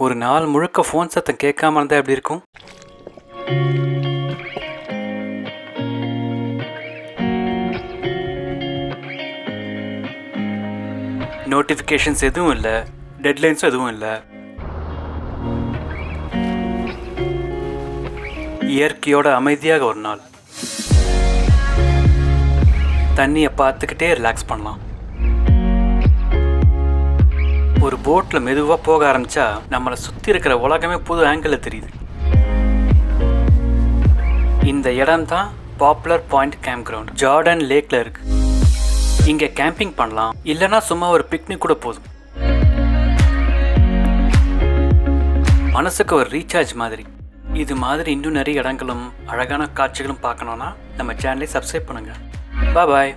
ஒரு நாள் முழுக்க ஃபோன் சத்தம் கேட்காம இருந்தால் எப்படி இருக்கும்? நோட்டிஃபிகேஷன்ஸ் எதுவும் இல்லை, டெட்லைன்ஸும் எதுவும் இல்லை. இயற்கையோட அமைதியாக ஒரு நாள். தண்ணியை பார்த்துக்கிட்டே ரிலாக்ஸ் பண்ணலாம். ஒரு போட்டில் மெதுவாக போக ஆரம்பித்தா நம்மளை சுற்றி இருக்கிற உலகமே புது ஆங்கிளில் தெரியுது. இந்த இடம் தான் popular point camp ground, Jordan லேக்கில் இருக்குது. இங்கே கேம்பிங் பண்ணலாம், இல்லைனா சும்மா ஒரு பிக்னிக் கூட போதும். மனசுக்கு ஒரு ரீசார்ஜ் மாதிரி. இது மாதிரி இன்னும் நிறைய இடங்களும் அழகான காட்சிகளும் பார்க்கணுன்னா நம்ம சேனலை சப்ஸ்கிரைப் பண்ணுங்கள். பாய்.